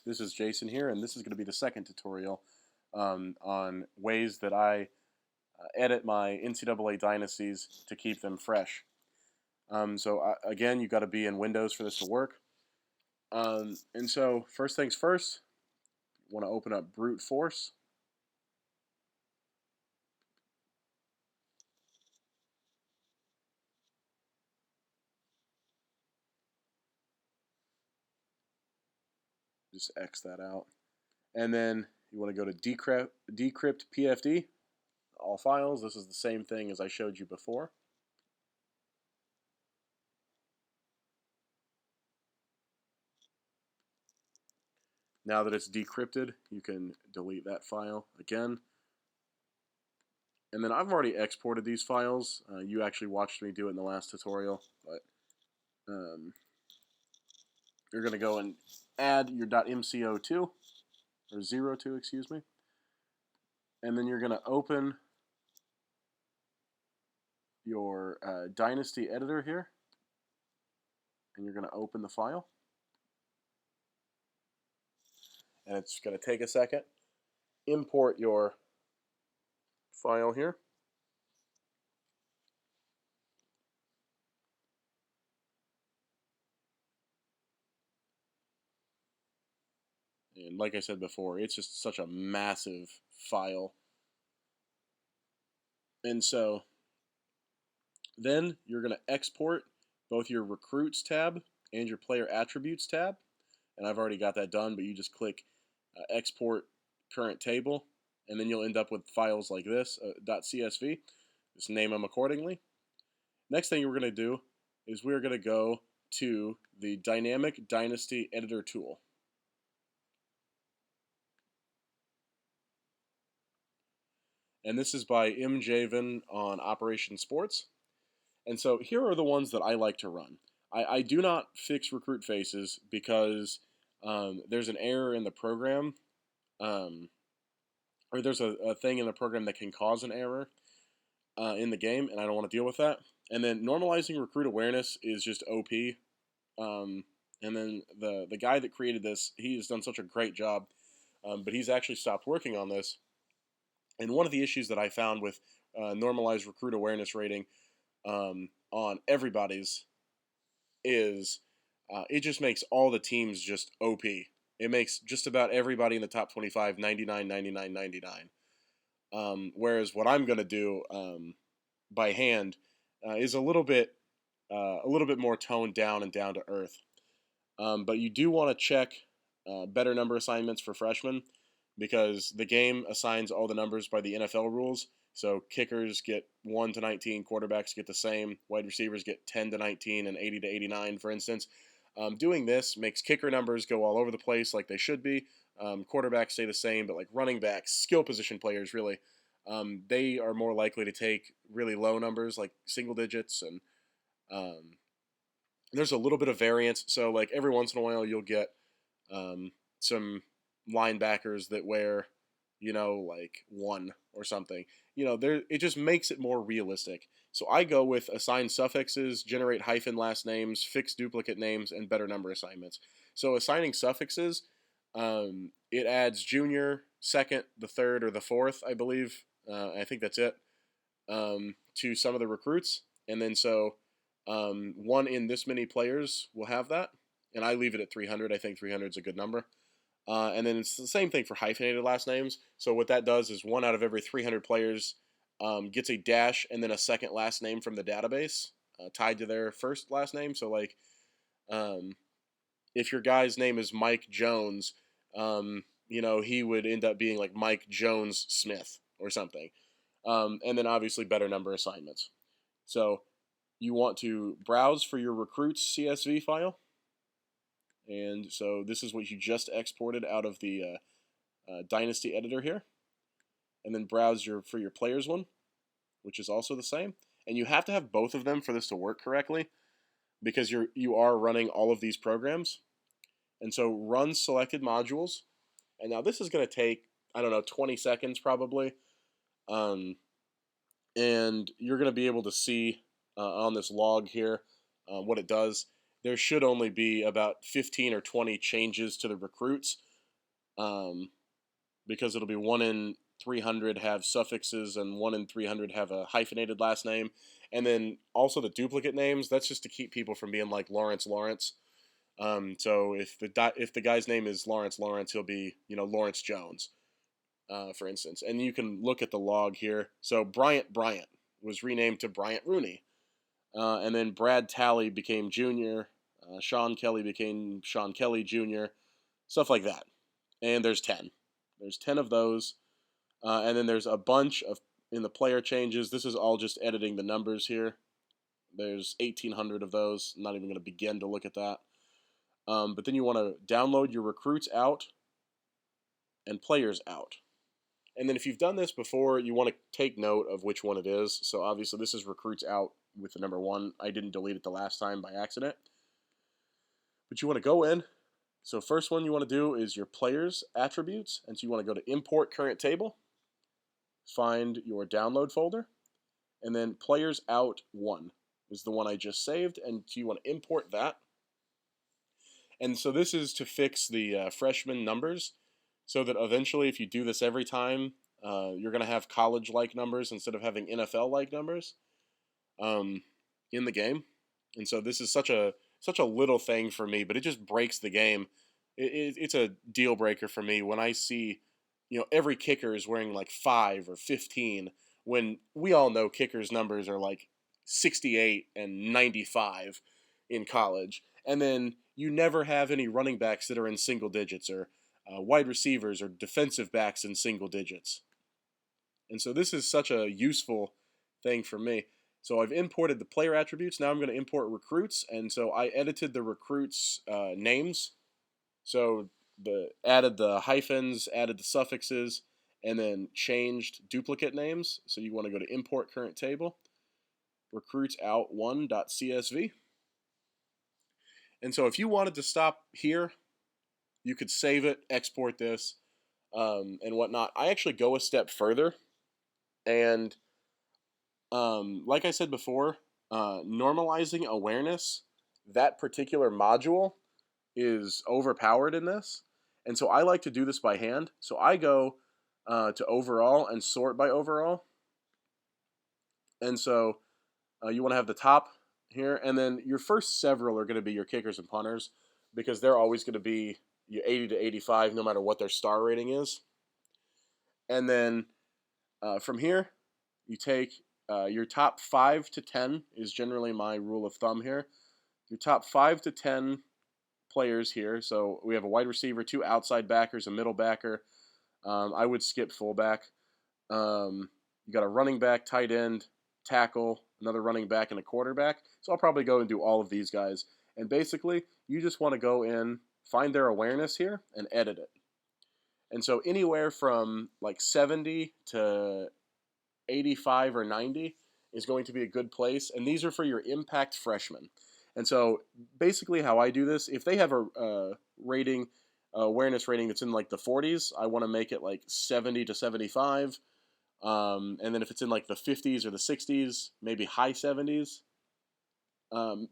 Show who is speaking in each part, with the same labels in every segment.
Speaker 1: This is Jason here, and this is going to be the second tutorial on ways that I edit my NCAA dynasties to keep them fresh. Again, you've got to be in Windows for this to work. And so first things first, you want to open up brute force. Just X that out. And then you want to go to decrypt PFD, all files. This is the same thing as I showed you before. Now that it's decrypted, you can delete that file again. And then I've already exported these files. You actually watched me do it in the last tutorial, but you're going to go and add your .mco2, or 02, excuse me. And then you're going to open your Dynasty editor here, and you're going to open the file. And it's going to take a second. Import your file here. And like I said before, it's just such a massive file. And so then you're going to export both your recruits tab and your player attributes tab. And I've already got that done, but you just click export current table, and then you'll end up with files like this, .csv. Just name them accordingly. Next thing we're going to do is we're going to go to the Dynamic Dynasty Editor tool. And this is by M. Javen on Operation Sports. And so here are the ones that I like to run. I do not fix recruit faces because there's an error in the program, or there's a thing in the program that can cause an error in the game, and I don't want to deal with that. And then normalizing recruit awareness is just OP. And then the guy that created this, he has done such a great job, but he's actually stopped working on this. And one of the issues that I found with normalized recruit awareness rating on everybody's is it just makes all the teams just OP. It makes just about everybody in the top 25 99, 99, 99. Whereas what I'm going to do by hand is a little bit more toned down and down to earth. But you do want to check better number assignments for freshmen, because the game assigns all the numbers by the NFL rules. So kickers get 1 to 19, quarterbacks get the same, wide receivers get 10 to 19 and 80 to 89, for instance. Doing this makes kicker numbers go all over the place like they should be. Quarterbacks stay the same, but like running backs, skill position players, really, they are more likely to take really low numbers, like single digits, and there's a little bit of variance. So like every once in a while you'll get some linebackers that wear, like 1 or something. It just makes it more realistic. So I go with assigned suffixes, generate hyphen last names, fix duplicate names, and better number assignments. So assigning suffixes, it adds junior, second, the third, or the fourth, I believe. I think that's it, to some of the recruits. And then so 1 in this many players will have that. And I leave it at 300. I think 300 is a good number. And then it's the same thing for hyphenated last names. So what that does is 1 out of every 300 players gets a dash and then a second last name from the database tied to their first last name. So like if your guy's name is Mike Jones, he would end up being like Mike Jones Smith or something. And then obviously better number assignments. So you want to browse for your recruits CSV file. And so this is what you just exported out of the Dynasty editor here. And then browse for your players one, which is also the same. And you have to have both of them for this to work correctly, because you are running all of these programs. And so run selected modules. And now this is going to take, 20 seconds probably. And you're going to be able to see on this log here what it does. there should only be about 15 or 20 changes to the recruits, um, because it'll be 1 in 300 have suffixes and 1 in 300 have a hyphenated last name. And then also the duplicate names, that's just to keep people from being like Lawrence. So if the guy's name is Lawrence, he'll be, Lawrence Jones, for instance. And you can look at the log here. So Bryant was renamed to Bryant Rooney. And then Brad Talley became Junior. Sean Kelly became Sean Kelly Jr. Stuff like that. And there's 10. There's 10 of those. And then there's a bunch of in the player changes. This is all just editing the numbers here. There's 1,800 of those. I'm not even going to begin to look at that. But then you want to download your recruits out and players out. And then if you've done this before, you want to take note of which one it is. So obviously this is recruits out with the number 1. I didn't delete it the last time by accident. But you want to go in. So first one you want to do is your players attributes. And so you want to go to import current table. Find your download folder. And then players out 1 is the one I just saved. And so you want to import that. And so this is to fix the freshman numbers, so that eventually if you do this every time, you're going to have college-like numbers instead of having NFL-like numbers in the game. And so this is such a little thing for me, but it just breaks the game. It's a deal breaker for me when I see, every kicker is wearing like 5 or 15, when we all know kickers' numbers are like 68 and 95 in college. And then you never have any running backs that are in single digits, or wide receivers or defensive backs in single digits. And so this is such a useful thing for me. So I've imported the player attributes. Now I'm going to import recruits. And so I edited the recruits' names. So added the hyphens, added the suffixes, and then changed duplicate names. So you want to go to import current table, recruits out 1.csv. And so if you wanted to stop here, you could save it, export this, and whatnot. I actually go a step further, and like I said before, normalizing awareness, that particular module is overpowered in this, and so I like to do this by hand. So I go to overall and sort by overall, and so you want to have the top here, and then your first several are going to be your kickers and punters, because they're always going to be 80 to 85 no matter what their star rating is. And then from here, you take your top 5 to 10 is generally my rule of thumb here. Your top 5 to 10 players here. So we have a wide receiver, 2 outside backers, a middle backer. I would skip fullback. You got a running back, tight end, tackle, another running back, and a quarterback. So I'll probably go and do all of these guys. And basically, you just want to go in, find their awareness here, and edit it. And so anywhere from like 70 to 85 or 90 is going to be a good place. And these are for your impact freshmen. And so basically how I do this, if they have a rating, awareness rating that's in like the 40s, I want to make it like 70 to 75. And then if it's in like the 50s or the 60s, maybe high 70s,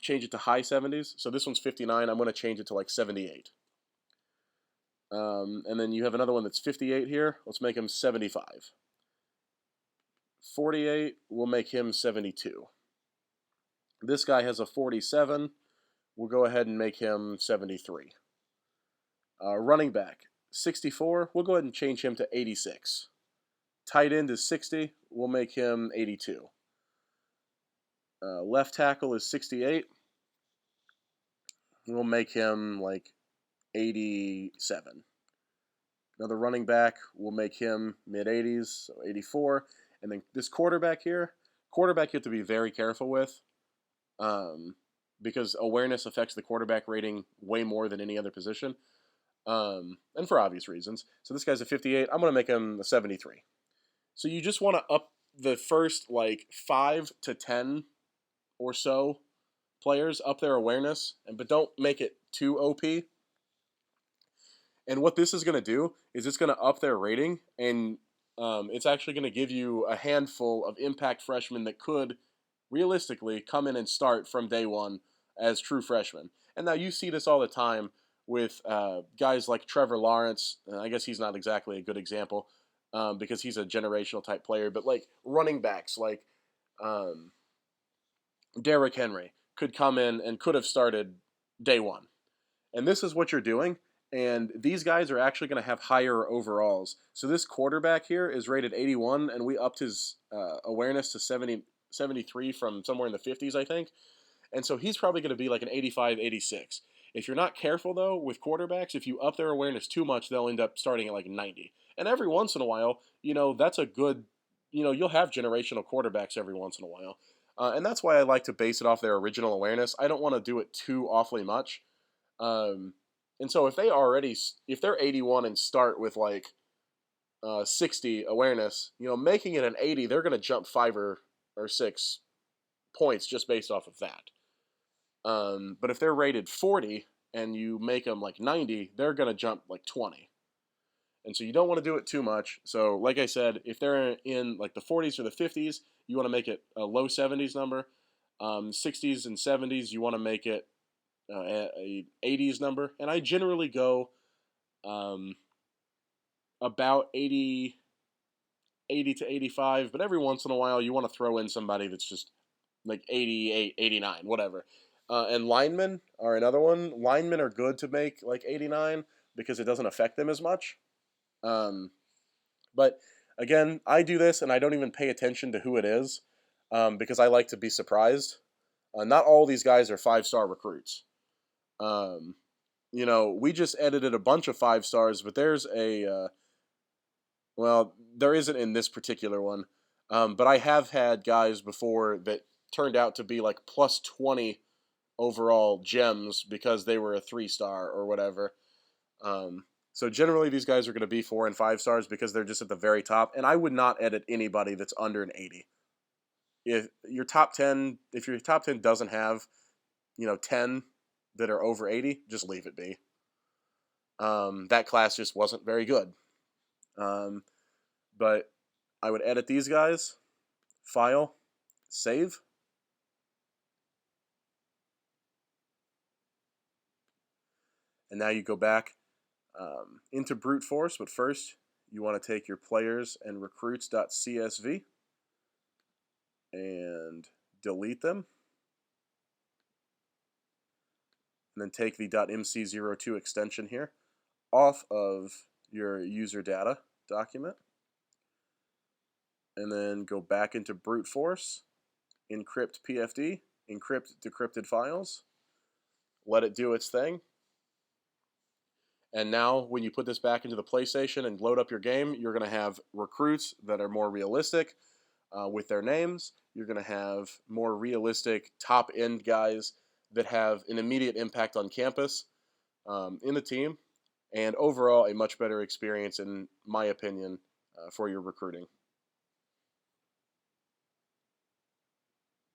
Speaker 1: change it to high 70s. So this one's 59. I'm going to change it to like 78. And then you have another one that's 58 here. Let's make him 75. 48, we'll make him 72. This guy has a 47. We'll go ahead and make him 73. Running back, 64. We'll go ahead and change him to 86. Tight end is 60. We'll make him 82. Left tackle is 68. We'll make him like 87. Another running back, we'll make him mid-80s, so 84. And then this quarterback here, you have to be very careful with, because awareness affects the quarterback rating way more than any other position, and for obvious reasons. So this guy's a 58. I'm going to make him a 73. So you just want to up the first like 5 to 10 or so players, up their awareness, but don't make it too OP. And what this is going to do is it's going to up their rating, and it's actually going to give you a handful of impact freshmen that could realistically come in and start from day one as true freshmen. And now you see this all the time with guys like Trevor Lawrence. I guess he's not exactly a good example because he's a generational type player, but like running backs like um, Derrick Henry could come in and could have started day one. And this is what you're doing. And these guys are actually going to have higher overalls. So this quarterback here is rated 81, and we upped his awareness to 73 from somewhere in the 50s, I think. And so he's probably going to be like an 85, 86. If you're not careful, though, with quarterbacks, if you up their awareness too much, they'll end up starting at like 90. And every once in a while, that's a good, you'll have generational quarterbacks every once in a while. And that's why I like to base it off their original awareness. I don't want to do it too awfully much. And so if they're 81 and start with like 60 awareness, making it an 80, they're going to jump 5 or 6 points just based off of that. But if they're rated 40 and you make them like 90, they're going to jump like 20. And so you don't want to do it too much. So like I said, if they're in like the 40s or the 50s, you want to make it a low 70s number. 60s and 70s, you want to make it a 80s number. And I generally go about 80 to 85. But every once in a while, you want to throw in somebody that's just like 88, 89, whatever. And linemen are another one. Linemen are good to make like 89 because it doesn't affect them as much. But again, I do this and I don't even pay attention to who it is because I like to be surprised. Not all these guys are 5-star recruits. We just edited a bunch of 5 stars, but there's there isn't in this particular one. But I have had guys before that turned out to be like plus 20 overall gems because they were a 3-star or whatever. So generally these guys are going to be 4 and 5 stars because they're just at the very top. And I would not edit anybody that's under an 80. If your top 10 doesn't have, 10 that are over 80, just leave it be. That class just wasn't very good. But I would edit these guys, file, save. And now you go back into brute force, but first you want to take your players and recruits.csv and delete them. And then take the .mc02 extension here off of your user data document. And then go back into brute force, encrypt PFD, encrypt decrypted files, let it do its thing. And now when you put this back into the PlayStation and load up your game, you're going to have recruits that are more realistic with their names. You're going to have more realistic top-end guys that have an immediate impact on campus in the team. And overall, a much better experience, in my opinion, for your recruiting.